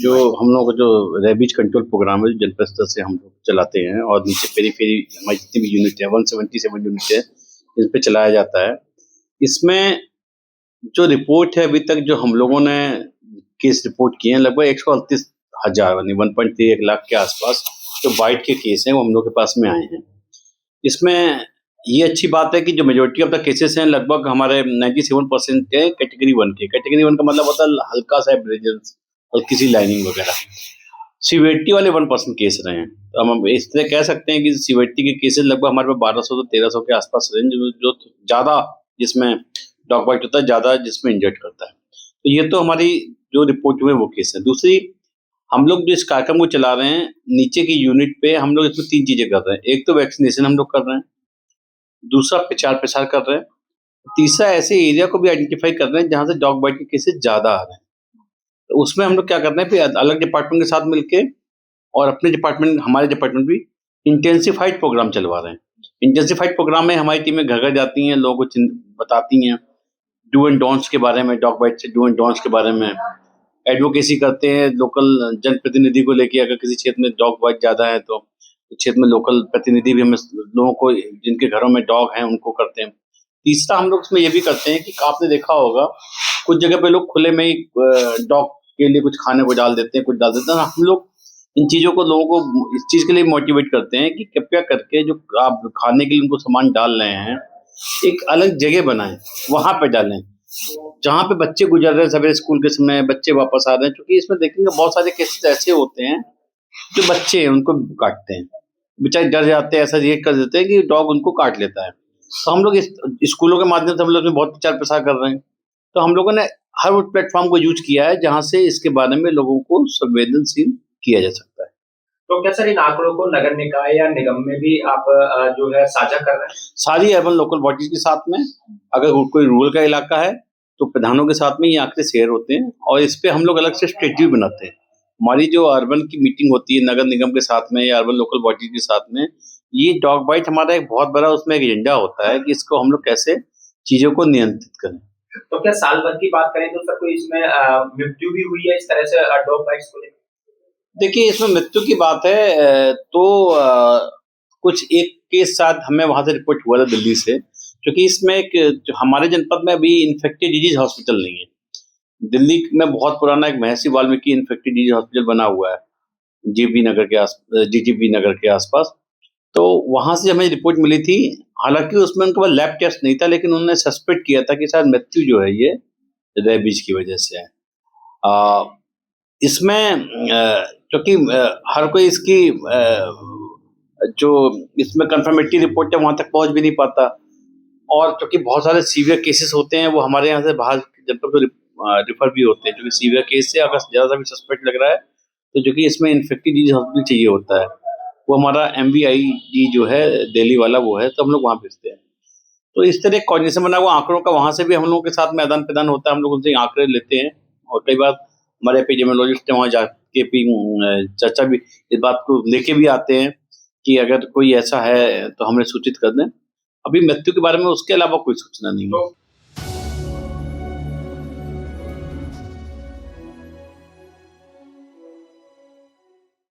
जो हम लोग का जो रेबीज कंट्रोल प्रोग्राम है, जनपद स्तर से हम लोग चलाते हैं और नीचे पेरी-फेरी हमारी जितनी भी यूनिट है 177 यूनिट है, इन पे चलाया जाता है। इसमें जो रिपोर्ट है अभी तक जो हम लोगों ने केस रिपोर्ट किए हैं लगभग 138,000 यानी 1.31 लाख के आसपास जो बाइट के केस हैं वो हम लोग के पास में आए हैं। इसमें ये अच्छी बात है कि जो मेजॉरिटी ऑफ द केसेस हैं लगभग हमारे 97% के कैटेगरी 1 के। कैटेगरी 1 का मतलब होता है हल्का सा एब्रेजन्स, हल्की सी लाइनिंग वगैरह। सीवियरिटी वाले 1% केस रहे हैं। तो हम इस तरह कह सकते हैं कि सीवियरिटी के केसेस लगभग हमारे पास 1200 से 1300 के आसपास रहे हैं, जो ज़्यादा जिसमें डॉग बाइट होता है, ज़्यादा जिसमें इंजर्ड करता है। तो ये तो हमारी जो रिपोर्ट हुए वो केस है। दूसरी, हम लोग जो इस कार्यक्रम को चला रहे हैं, नीचे की यूनिट पे हम लोग इसमें 3 चीज़ें कर रहे हैं। एक तो वैक्सीनेशन हम लोग कर रहे हैं, दूसरा प्रचार-प्रसार कर रहे हैं, तीसरा ऐसे एरिया को भी आइडेंटिफाई कर रहे हैं जहाँ से डॉग बाइट के केसेस ज़्यादा आ रहे हैं। तो उसमें हम लोग क्या कर रहे हैं, फिर अलग डिपार्टमेंट के साथ मिलके और अपने डिपार्टमेंट, हमारे डिपार्टमेंट भी इंटेंसिफाइड प्रोग्राम चलवा रहे हैं। इंटेंसिफाइड प्रोग्राम में हमारी टीमें घर-घर जाती हैं, लोगों को बताती हैं डू एंड डोंट्स के बारे में, डॉग बाइट से डू एंड डोंट्स के बारे में, एडवोकेसी करते हैं लोकल जनप्रतिनिधि को लेके। अगर किसी क्षेत्र में डॉग बाइट ज़्यादा है तो क्षेत्र में लोकल प्रतिनिधि भी हमें लोगों को जिनके घरों में डॉग हैं उनको करते हैं। तीसरा, हम लोग इसमें ये भी करते हैं कि आपने देखा होगा कुछ जगह पे लोग खुले में ही डॉग के लिए कुछ खाने को डाल देते हैं, कुछ डाल देते हैं। हम लोग इन चीज़ों को लोगों को इस चीज़ के लिए मोटिवेट करते हैं कि कृपया करके जो आप खाने के लिए उनको सामान डाल रहे हैं, एक अलग जगह बनाएं, वहां पे डालें जहाँ पे बच्चे गुजर रहे हैं सवेरे स्कूल के समय, बच्चे वापस आ रहे हैं। क्योंकि इसमें देखेंगे बहुत सारे केसेस ऐसे होते हैं जो बच्चे हैं उनको काटते हैं, बेचारे डर जाते हैं, ऐसा रिएक्ट कर देते हैं कि डॉग उनको काट लेता है। तो हम लोग इस स्कूलों के माध्यम से हम लोग इसमें बहुत प्रचार प्रसार कर रहे हैं। तो हम लोगों ने हर वो प्लेटफॉर्म को यूज किया है जहाँ से इसके बारे में लोगों को संवेदनशील किया जा सकता है। तो क्या सर इन आंकड़ों को नगर निकाय या निगम में भी आप जो है साझा कर रहे हैं? सारी अर्बन लोकल बॉडीज के साथ में, अगर कोई रूरल का इलाका है तो प्रधानों के साथ में ये आंकड़े शेयर होते हैं और इस पे हम लोग अलग से स्ट्रेटजी बनाते हैं। हमारी जो अर्बन की मीटिंग होती है नगर निगम के साथ में या अर्बन लोकल बॉडीज के साथ में, ये डॉग बाइट हमारा एक बहुत बड़ा उसमें एक एजेंडा होता है कि इसको हम लोग कैसे चीजों को नियंत्रित करें। तो क्या साल भर की बात करें तो सर कोई इसमें मृत्यु भी हुई है इस तरह से डॉग बाइट्स को लेकर? देखिए, इसमें मृत्यु की बात है तो कुछ एक के साथ हमें वहां से रिपोर्ट हुआ था दिल्ली से, क्योंकि इसमें एक जो हमारे जनपद में अभी इन्फेक्टेड डिजीज हॉस्पिटल नहीं है। दिल्ली में बहुत पुराना एक महर्षि वाल्मीकि इन्फेक्टेड डिजीज हॉस्पिटल बना हुआ है जीजीपी नगर के आसपास। तो वहां से हमें रिपोर्ट मिली थी, हालांकि उसमें उनके पास लैब टेस्ट नहीं था, लेकिन उन्होंने सस्पेक्ट किया था कि शायद मृत्यु जो है ये रेबीज की वजह से है। आ, इसमें क्योंकि हर कोई इसकी जो इसमें कंफर्मेटरी रिपोर्ट है वहां तक पहुंच भी नहीं पाता, और क्योंकि बहुत सारे सीवियर केसेस होते हैं वो हमारे यहाँ से बाहर जनपद को रिफर भी होते हैं, क्योंकि सीवियर केस से अगर ज़्यादा भी सस्पेक्ट लग रहा है तो जो कि इसमें इन्फेक्टेड डिजीज हॉस्पिटल चाहिए होता है, वो हमारा MVID जो है दिल्ली वाला वो है, तो हम लोग वहाँ भेजते हैं। तो इस तरह कोऑर्डिनेशन बना हुआ आंकड़ों का, वहाँ से भी हम लोगों के साथ में आदान प्रदान होता है, हम लोग उनसे आंकड़े लेते हैं और कई बार हमारे एपिडेमियोलॉजिस्ट वहाँ जाके भी चर्चा भी इस बात को लेके भी आते हैं कि अगर कोई ऐसा है तो हमें सूचित कर दें। अभी मृत्यु के बारे में उसके अलावा कोई सूचना नहीं है।